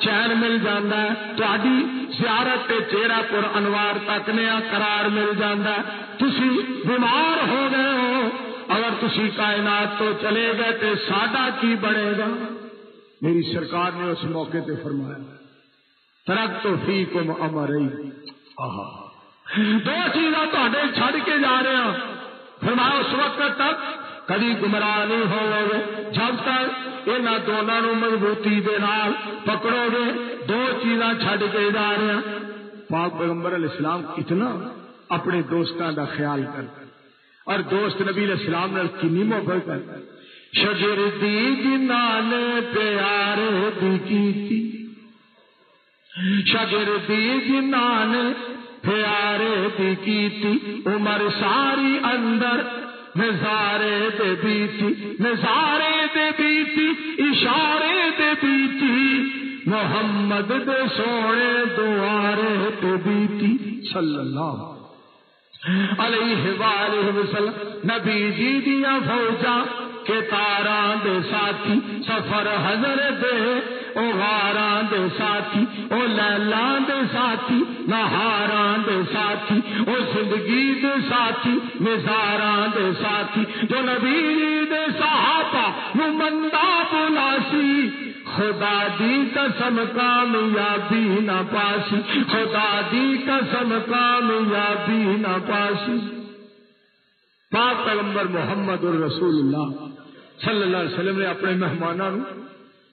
چین مل جاتا ہے، تہاڈی زیارت تے چہرہ پر انوار تکنے قرار مل جاتا ہے. تسی بیمار ہو گئے ہو، اگر تسی کائنات تو چلے گئے تے ساڈا کی بنے گا؟ میری سرکار نے اس موقع تے فرمایا ترکت فیکم امرین، دو چیزاں تہاڈے چھڈ کے جا رہے ہیں. فرمایا اس وقت تک کبھی گمراہ نہیں ہوگے جب تک انہاں دونوں نو مضبوطی دے نال پکڑو گے. دو چیزاں چھڈ کے جا رہے ہیں. پاک پیغمبر علیہ السلام اتنا اپنے دوستاں دا خیال کرتے اور دوست نبی علیہ السلام نال کنی محبت کرتے. شگردی جنہاں نے پیارے دی کیتی، شگردی جنہاں نے پیارے دی کیتی، عمر ساری اندر نظارے دے بیتی، نظارے دے بیتی، اشارے دے بیتی، محمد دے سونے دوارے دے بیتی صلی اللہ علیہ وآلہ وسلم. نبی جی دیاں فوجاں کے تاراں دے ساتھی، سفر حضر دے او غاراں دے ساتھی، او لیلاں دے ساتھی، نہاراں دے ساتھی، او زندگی دے ساتھی، مزاراں دے ساتھی، جو نبی دے صحابہ نو مندا بلاسی، خدا دی قسم کامیابی نہ پاسی، خدا دی قسم کامیابی نہ پاسی. پاک پیغمبر محمد الرسول اللہ صلی اللہ علیہ وسلم نے اپنے مہمانوں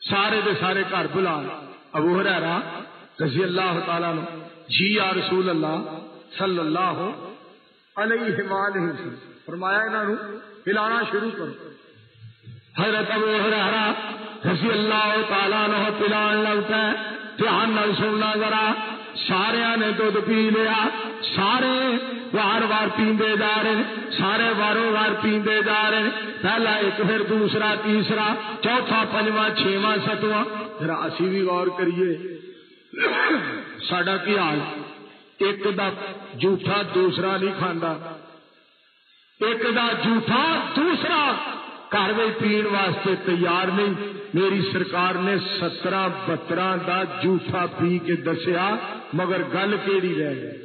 سارے دے سارے گھر بلا. ابو ہریرہ رضی اللہ تعالیٰ عنہ، جی یا رسول اللہ صلی اللہ علیہ وآلہ وسلم، فرمایا انہوں پلانا شروع کرو. حضرت ابو ہریرہ رضی اللہ تعالیٰ عنہ پلان لگتا ہے. دھیان نال سننا ذرا. سارے نے دودھ پی لیا، سارے وار وار پیندے جا رہے، سارے واروں وار پیندے جا رہے. پہلا ایک، پھر دوسرا، تیسرا، چوتھا، پنجواں، چھواں، ستواں. ذرا اسی بھی غور کریے ساڈا کی حال. ایک دا جھوٹا دوسرا نہیں کھاندا، ایک دا جھوٹا دوسرا گھر میں پین واسطے تیار نہیں. میری سرکار نے 17-12 دا جھوٹا پی کے دسیا، مگر گل کیڑی رہ گئی؟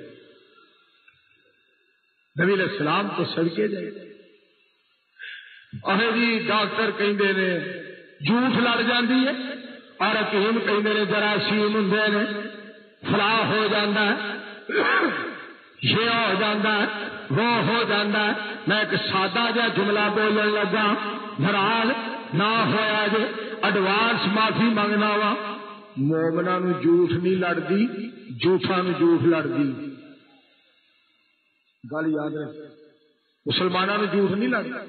نبی علیہ السلام تو صدقے جائے. جی ڈاکٹر کہندے نے جھوٹ لڑ جاندی ہے، اور حکیم کہندے نے جراثیم ہوندے نے، فلاح ہو جاندہ ہے، یہ ہو جاندہ ہے، وہ ہو جاندہ ہے. میں ایک سادہ جا جملہ بولن لگا، ناراض نہ ہویا جے، ایڈوانس معافی منگنا وا. مومناں نو جھوٹ نہیں لڑدی، جھوٹاں نو جھوٹ لڑدی. گل یاد رکھ، مسلمانوں نے جھوٹ نہیں لڑتا.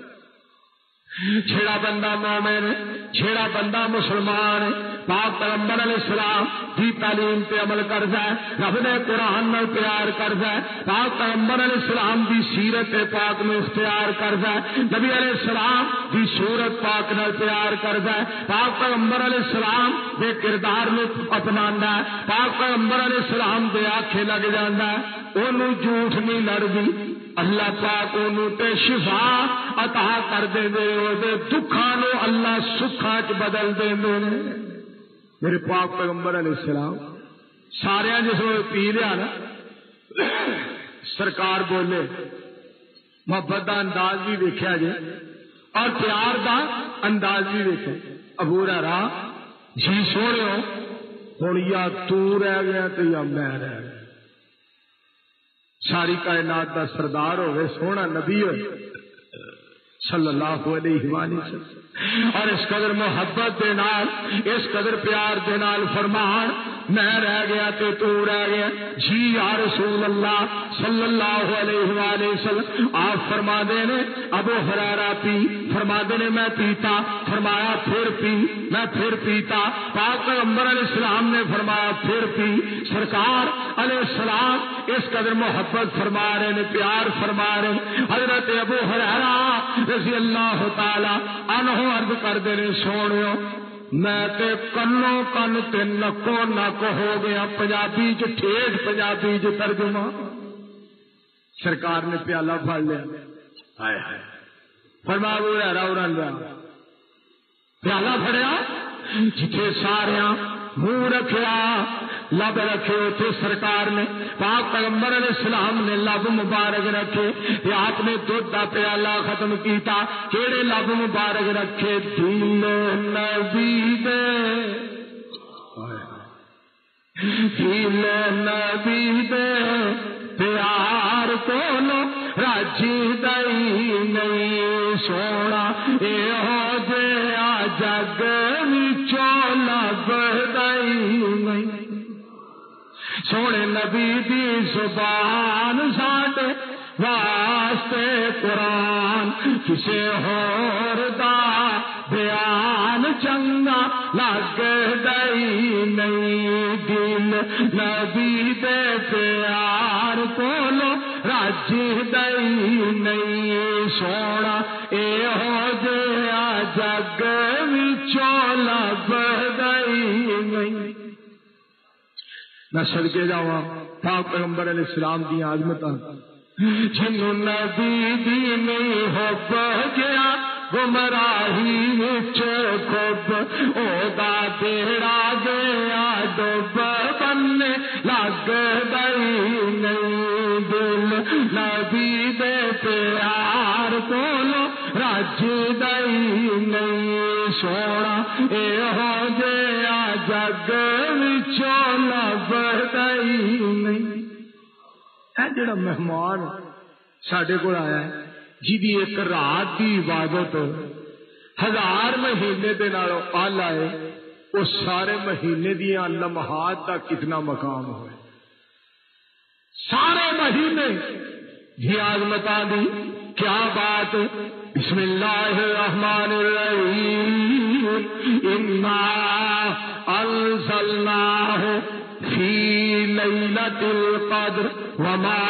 جھیڑا بندہ مومن ہے، جھیڑا بندہ مسلمان ہے، پاک پیغمبر علیہ السلام کی تعلیم پہ عمل کرتا ہے، رب نے قرآن نال پیار کرتا ہے، پاک پیغمبر علیہ السلام کی سیرت پاک میں اختیار کرتا ہے، نبی علیہ السلام کی صورت پاک نال پیار کرتا ہے، پاک پیغمبر علیہ السلام کے کردار میں اپنانا ہے، پاک پیغمبر علیہ السلام دے آنکھیں لگ جانا ہے، انہوں جھوٹ نہیں لڑدی. اللہ پاک انہوں تے شفا عطا کر دے دے، دے دکھاں نو اللہ سکھاں چ بدل دے دے. میرے پاک پیغمبر علیہ السلام سارے جس نے پی لیا نا، سرکار بولے محبت دا انداز بھی دیکھا جائے اور پیار دا انداز بھی دیکھا. ابو ہریرہ جی سونے ہوں یا تو رہ گیا تو یا میں رہ گیا، ساری کائنات کا سردار ہوئے سونا نبی ہوئے صلی اللہ علیہ وآلہ وسلم، اور اس قدر محبت دے نال، اس قدر پیار دے نال فرمان میں رہ گیا تے تو رہ گیا، جی یا رسول اللہ صلی اللہ علیہ وآلہ وسلم۔ آپ فرما دے نے ابو ہریرہ پی، فرما دے نے میں پیتا، فرمایا پھر پی، میں پھر پیتا، پاک پیغمبر علیہ السلام نے فرمایا پھر پی، سرکار علیہ السلام اس قدر محبت فرما رہے نے، پیار فرما رہے۔ حضرت ابو ہریرہ رضی اللہ تعالی عنہ عرض کر دے نے سونیو میں تے کنوں کن تے نکو نک ہو گیا، پنجابی چ ٹھیٹھ پنجابی چ ترجمہ، سرکار نے پیالہ پھڑ لیا، ہائے ہائے فرما ابو ہریرہ اڑن لیا، پیالہ پھڑیا جتھے ساریاں منہ رکھیا لب رکھے اتنے سرکار نے پاک پیغمبر علیہ السلام نے لب مبارک رکھے، تے آپ نے دودھ کا پیالہ ختم کیتا، کیڑے لب مبارک رکھے؟ دل نبی دے، دل نبی دے پیار کولو راجی دئی نہیں، سونا یہو جیا جگ وچوں لب دئی نہیں، سونے نبی دی زبان ساڈے واسطے قرآن، کسے ہور دا بیان چنگا لگ دئی نہیں، دل نبی دے پیار کولو راجی دئی نہیں، سونا یہو جیا جگ وچوں لب دئی نہیں۔ میں صدقے جاواں پاک پیغمبر علیہ السلام دی عظمتاں، جنوں نبی دی نہیں حب گیا گمراہی وچ خوب، او دا بیڑا گیا ڈوب بننے لگ دئی نہیں، دل نبی دے پیار کولو رج دئی نہیں، سونا یہو جیا جگ وچوں لب دئی نہیں۔ اے جڑا مہمان ساڈے کول آیا ہے جی ایک رات دی عبادت 1000 مہینے دے نالوں آلہ ہے، اس سارے مہینے دیاں لمحات کا کتنا مقام ہوئے، سارے مہینے دی عظمتاں دی کیا بات۔ بسم اللہ الرحمن الرحیم، انا انزلناہ فی لیلۃ القدر وما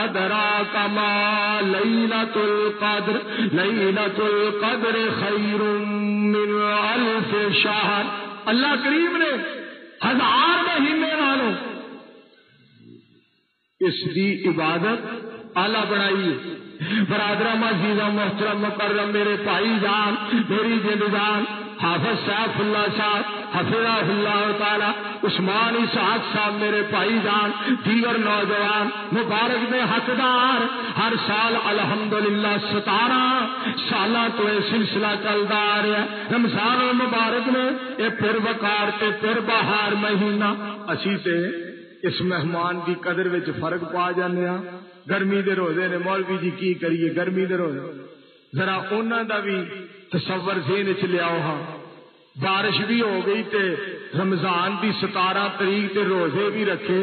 ادراک ما لیلۃ القدر، لیلۃ القدر خیر من الف شہر۔ اللہ کریم نے 1000 مہینے والوں اس دی عبادت اعلی بنائی ہے۔ برادرام عزیزاں محترم مکرم میرے بھائی جان، میری جد جان حافظ سیف اللہ صاحب حفظہ اللہ تعالی، عثمان اسحاق صاحب میرے بھائی جان، دیگر نوجوان مبارک دے حقدار، ہر سال الحمدللہ 17 سالاں تو یہ سلسلہ چلتا آ رہا ہے۔ رمضان المبارک نے یہ پھر وقار تے پھر بہار مہینہ، اسی تے اس مہمان دی قدر وچ فرق پا جانے ہاں۔ گرمی دے روزے نے مولوی جی کی کریے، گرمی دے روزے ذرا انہاں دا بھی تصور ذہن وچ لیاؤ ہاں، بارش بھی ہو گئی تے رمضان دی 17 تاریخ تے روزے بھی رکھے،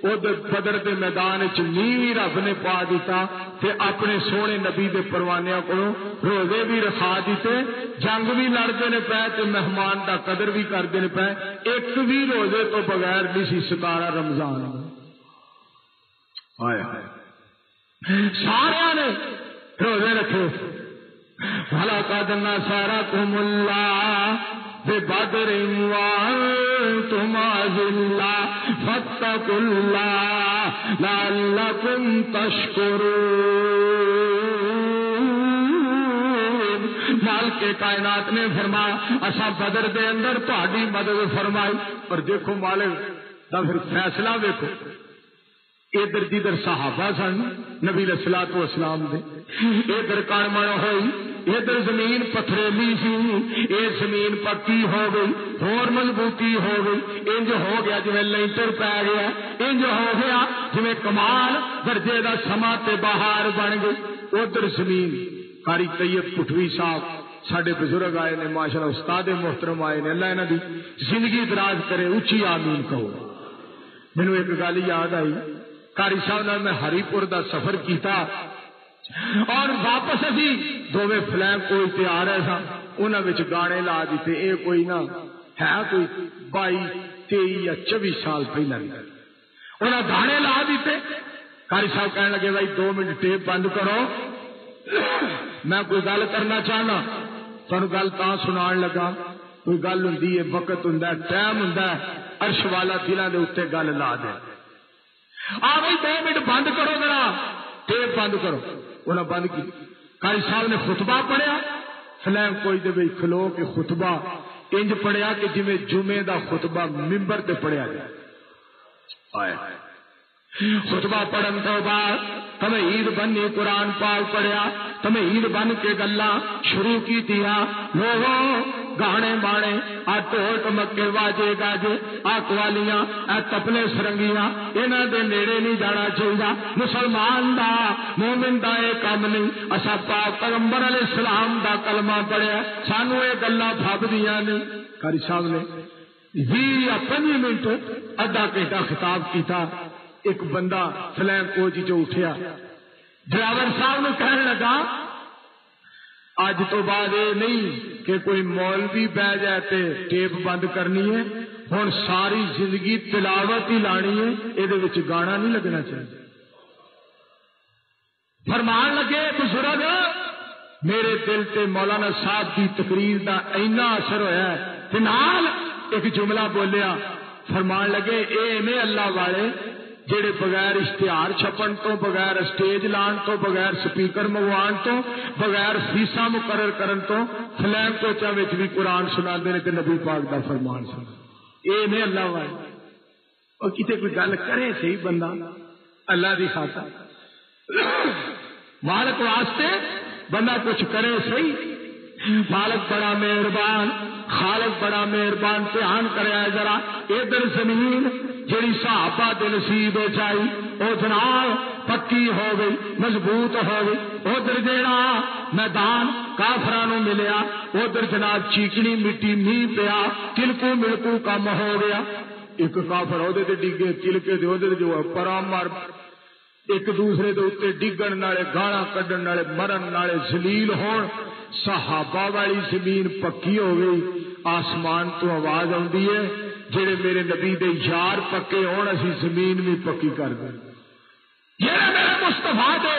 او بدر دے میدان وچ نیوی رب نے پا دیتا تے اپنے سونے نبی دے پروانیاں کولوں روزے بھی رکھا دیتے، جنگ بھی لڑتے نے پے تے مہمان دا قدر بھی کرتے نے پے، ایک بھی روزے تو بغیر نہیں سی 17 رمضان۔ آیا سارے نے روزے رکھے۔ وَلَقَدْ نَصَرَكُمُ اللَّهُ بِبَدْرٍ وَأَنْتُمْ أَذِلَّةٌ فَاتَّقُوا اللَّهَ لَعَلَّكُمْ تَشْكُرُونَ۔ مالک کائنات نے فرمایا اسا بدر دے اندر تہاڈی مدد فرمائی، اور دیکھو مالک دا پھر فیصلہ دیکھو، ادھر جدھر صحابہ سن نبی علیہ الصلوۃ والسلام دے، ادھر کڑمن ہوئی ادھر زمین پتھریلی سی، یہ زمین پکی ہو گئی، اور مضبوطی ہو گئی، انج ہو گیا جی لینٹر پی گیا، انج ہو گیا جی کمال درجے کا سما تے بہار بن گئی۔ ادھر زمین قاری طیب پٹھوی صاحب ساڈے بزرگ آئے نے ماشاءاللہ، استاد محترم آئے نے، اللہ انہاں دی زندگی دراز کرے، اچھی آمین کہو۔ مینو ایک گل یاد آئی، قاری صاحب نال میں ہری پور دا سفر کیتا اور واپس ابھی دونوں فلینگ کوئی تے آ رہے سا، انہاں وچ گانے لا دیتے، اے کوئی نہ ہے کوئی 22 23 یا 24 سال پہلے انہاں گانے لا دیتے۔ قاری صاحب کہنے لگے بھائی 2 منٹ ٹیپ بند کرو، میں کوئی گل کرنا چاہنا، تانوں گل تاں سنان لگا، کوئی گل ہوندی ہے، وقت ہوندا ہے، ٹائم ہوندا ہے، عرش والا دلاں دے اوتے گل لا دے۔ آ بھائی 2 منٹ بند کرو ذرا، ٹیپ بند کرو۔ انہاں بند کی، قاری صاحب نے خطبہ پڑھیا، فلان کوئی دے بھائی کھلو کے خطبہ انج پڑھیا کہ جویں جمعے دا خطبہ ممبر تے پڑھیا جائے۔ آئے خطبہ پڑھن تو بعد تمہیں عید بننی، قرآن پاک پڑھیا، تمہیں عید بن کے گلا شروع کی دیا، لوگوں گانے بانے آ ٹول ٹمکے واجے گاجے آ قوالیاں اے تبلے سرنگیاں انہاں دے نیڑے نہیں جانا چاہیے۔ مسلمان دا مومن دا اے کام نہیں، اسا پاک پیغمبر علیہ السلام دا کلمہ پڑھیا، سانو اے گلاں پھبدیاں نہیں۔ قاری صاحب نے 20 یا 25 منٹ ادھا گھنٹہ خطاب کیتا۔ ایک بندہ فلین کوچ جو اٹھیا، ڈرائیور صاحب نے کہنے لگا اج تو بعد یہ نہیں کہ کوئی مولوی بہ جائے تے ٹیپ بند کرنی ہے، ہن ساری زندگی تلاوت ہی لانی ہے، یہ گانا نہیں لگنا چاہیے۔ فرمان لگے بزرگ میرے دل تے مولانا صاحب کی تقریر دا اینا اثر ہویا ہے کہ نال ایک جملہ بولیا، فرمان لگے اے میں اللہ والے جڑے بغیر اشتہار چھپن تو، بغیر سٹیج لان تو، بغیر سپیکر منگوان تو، بغیر فیساں مقرر کرن تو فلان کوچاں وچ بھی قرآن سنا دے تے نبی پاک دا فرمان سنا، اے نے اللہ والے۔ اور کتے کوئی گل کرے صحیح بندہ اللہ دی خاطر مالک واسطے بندہ کچھ کرے صحیح، مالک بڑا مہربان، خالق بڑا مہربان۔ دھیان کرے ذرا ادھر زمین جڑی صحابہ دے نصیب چائی او جناب پکی ہو گئی، مضبوط ہو گئی۔ ادھر جیڑا میدان کافراں نوں ملیا، ادھر جناب چیکنی مٹی نہیں پیا، تلکو ملکو کم ہو گیا۔ ایک کافر اودے تے ڈگے، تلکے دے اودے جو پرا مار، ایک دوسرے دے اوتے ڈگن نالے گالاں کڈن نالے مرن نالے ذلیل ہون۔ صحابہ والی زمین پکی ہو گئی، آسمان تو آواز آندی ہے جڑے میرے نبی دے یار پکے ہون اسی زمین بھی پکی کر دیں، جڑے میرے مصطفیٰ دے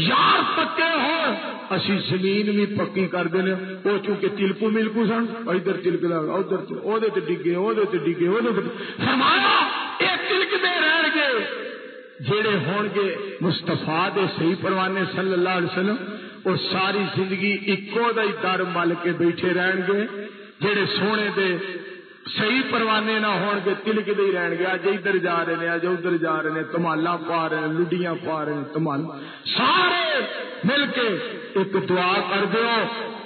یار پکے ہون اسی زمین بھی پکی کر دیں۔ وہ چونکہ تلکو ملکو سن، ادھر تلک دا ادھر اودے تے ڈگے، اودے تے ڈگے، اودے تے فرمایا اے تلکدے رہن گے جڑے ہون گے مصطفیٰ دے صحیح پروانے صلی اللہ علیہ وسلم، وہ ساری زندگی اکو دا ہی در مل کے بیٹھے رہن گے۔ جڑے سونے دے صحیح پروانے نہ ہون گے تلکدے ہی رہن گے، اج ادھر جا رہے ہیں، اج ادھر جا رہے ہیں، تمالا پا رہے ہیں، لڈیاں پا رہے ہیں، تمال سارے مل کے ایک دعا کر دیو،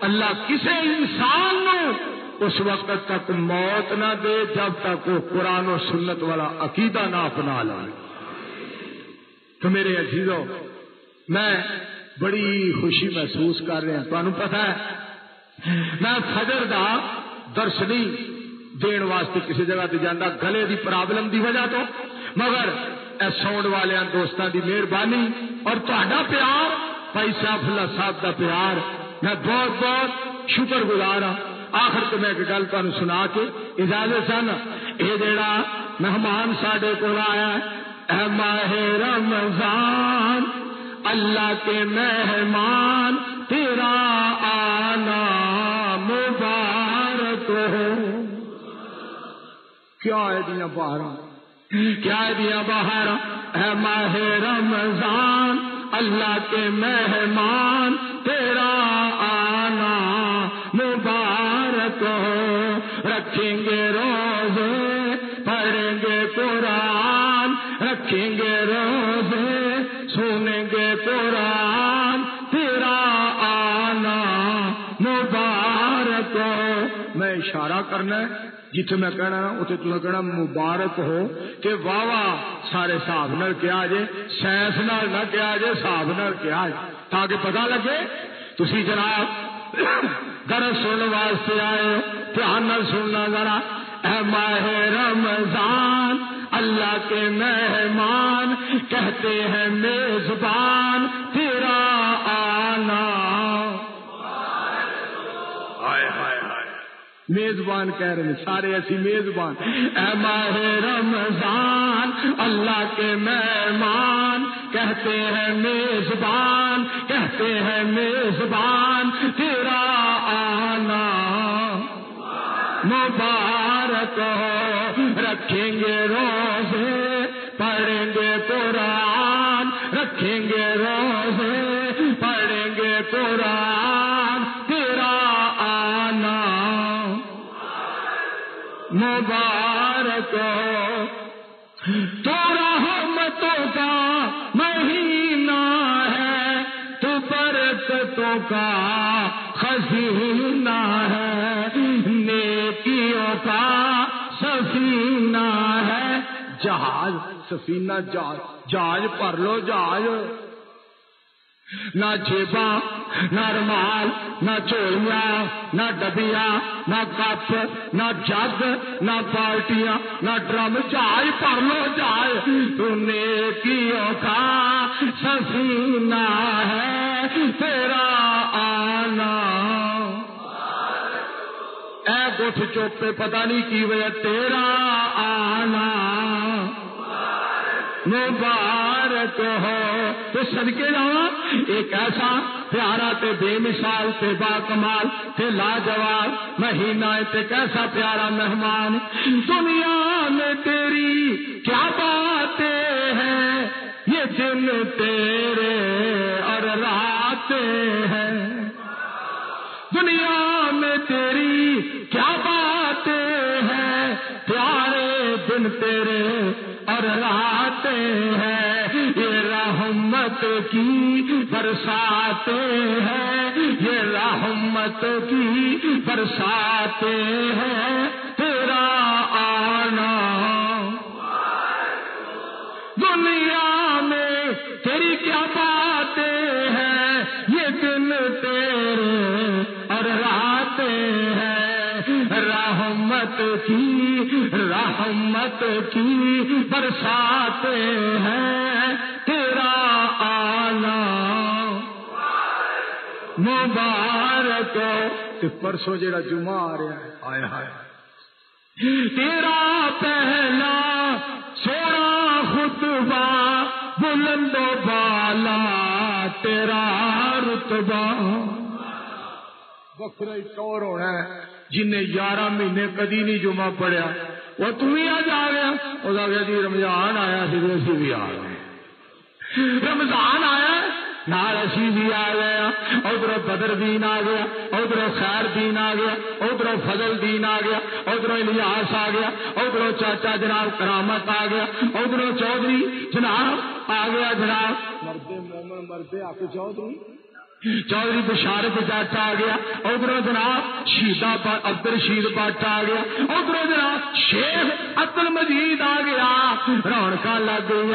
اللہ کسے انسان نو اس وقت تک موت نہ دے جب تک وہ قرآن و سنت والا عقیدہ نہ اپنا لے۔ تو میرے عزیزو، میں بڑی خوشی محسوس کر رہا ہوں، تمہیں پتہ ہے میں فجر دا درس نہیں دین واسطے کسی جگہ تے جانا گلے دی پرابلم دی وجہ تو، مگر اے ساؤنڈ والیاں دوستاں دی مہربانی اور تہاڈا پیار، بھائی سیف اللہ صاحب دا پیار، میں بہت بہت شکر گزار ہوں۔ آخر تو میں ایک گل تمہیں سنا کے اجازت چاہنا، یہ جڑا مہمان ساڈے کول آیا اے ماہ رمضان اللہ کے مہمان تیرا آنا مبارک ہو۔ کیا ہے دیا باہر، کیا ہے دیا باہر، اے ماہ رمضان اللہ کے مہمان تیرا آنا مبارک ہو۔ رکھیں گے روزے پڑھیں گے قرآن، رکھیں گے روزے سنیں گے قرآن، تیرا آنا کرنا ہے، جتنے میں کہنا نا اتنے تمہیں کہنا مبارک ہو کہ واہ واہ سارے حساب نال کیا جے، سائنس نال نہ کیا جے، حساب نال کیا جے، تاکہ پتہ لگے تسی جناب درس سننے واسطے آئے ہو، دھیان نال سننا ذرا۔ اے ماہ رمضان اللہ کے مہمان کہتے ہیں میزبان تیرا آنا، میزبان کہہ رہے ہیں سارے ایسی میزبان۔ اے ماہ رمضان اللہ کے مہمان کہتے ہیں میزبان، کہتے ہیں میزبان تیرا آنا مبارک ہو، رکھیں گے روزے پڑھیں گے قرآن، رکھیں گے روزے پڑھیں گے قرآن تیرا آنا مبارک ہو۔ تو رحمتوں کا مہینہ ہے، تو برکتوں کا خزینہ ہے، نیکیوں کا سفینہ ہے، جہاز سفینہ جہاز پر لو جہاز، نہ جیبا نہ رومال نہ چولیاں نہ ڈبیاں نہ کپ نہ جگ نہ بالٹیاں نہ ڈرم، جہاز پر لو جہاز، تو نیکیوں کا سفینہ ہے تیرا آنا۔ اے گٹھ چوک پہ پتہ نہیں کی وجہ تیرا آنا مبارک ہو۔ تو صدقے جاواں ایک ایسا پیارا تے بے مثال تے با کمال تے لاجواب مہینہ تے کیسا پیارا مہمان، دنیا میں تیری کیا باتیں ہیں، یہ دن تیرے اور راتیں ہیں، دنیا میں تیری کیا باتیں ہیں، پیارے دن تیرے اور راتیں ہیں، یہ رحمت کی برساتیں ہیں، یہ رحمت کی برساتیں ہیں تیرا آنا دنیا میں تیری کیا باتیں ہیں، یہ دن تیرے اور راتیں ہیں، رحمت کی برساتیں ہیں تیرا آنا مبارک ہو۔ پرسوں جڑا جمعہ آ رہا ہے آئے ہائے تیرا پہلا سونا خطبہ بلند و بالا تیرا رتبہ، بکرا چور ہونا ہے جنہیں 11 مہینے کدی نہیں جمعہ پڑھیا، وہ تم ہی آج آ گیا، وہ آگیا جی رمضان آیا سی اسی بھی آ گئے، رمضان آیا نال اسی بھی آ گیا، ادھر بدر دین آ گیا، ادھر خیر دین آ گیا، ادھر فضل دین آ گیا، ادھر الیاس آ گیا، ادھر چاچا جناب کرامت آ گیا، ادھر چودھری جناب آ گیا، جناب مردے مومن مردے آ کے چودھری بشارت جٹ آ گیا، ادھر جناب شیدا عبد الرشید بٹ آ گیا، ادھر جناب شیخ عبد المجید آ گیا، رونق لگ گئی،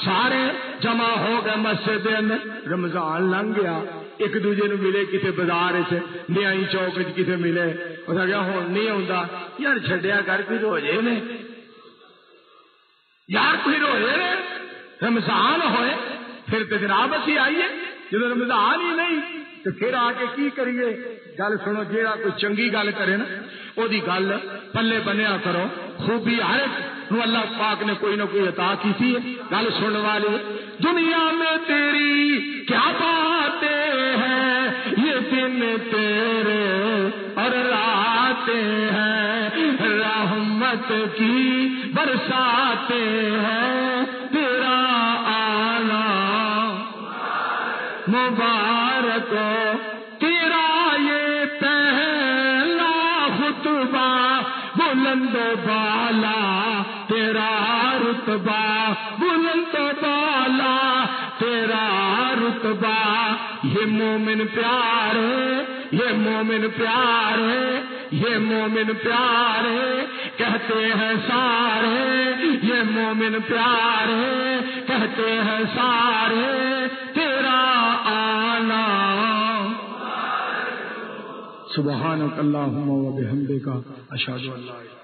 سارے جمع ہو گئے مسجد اندر، رمضان لنگ گیا، ایک دوجے نو ملے کسی بازار نیائی چوک کسی ملے، اس آ گیا ہوں نہیں آتا یار چھڈیا کر کوئی روزے نے، یار کوئی روزے نے، رمضان ہوئے پھر تو جناب اسی آئیے، جب رمضان ہی نہیں تو پھر آ کے کی کریے؟ گل سنو، جیڑا کوئی چنگی گل کرے نا وہ گل پلے بنیا کرو، خوبی ہر ایک نو اللہ پاک نے کوئی نہ کوئی عطا کی تھی، گل سننے والی دنیا میں تیری کیا باتیں ہیں، یہ دن تیرے اور راتیں ہیں، رحمت کی برساتیں ہیں تیرا آنا مبارک ہو، تیرا یہ پہلا خطبہ بلند و بالا تیرا رتبہ، بلند و بالا تیرا رتبہ، یہ مومن پیارے، یہ مومن پیارے یہ مومن پیارے کہتے ہیں سارے، یہ مومن پیارے کہتے ہیں سارے، تیرا آنا سبحانک اللہم و بحمدک اشہد ان لا الہ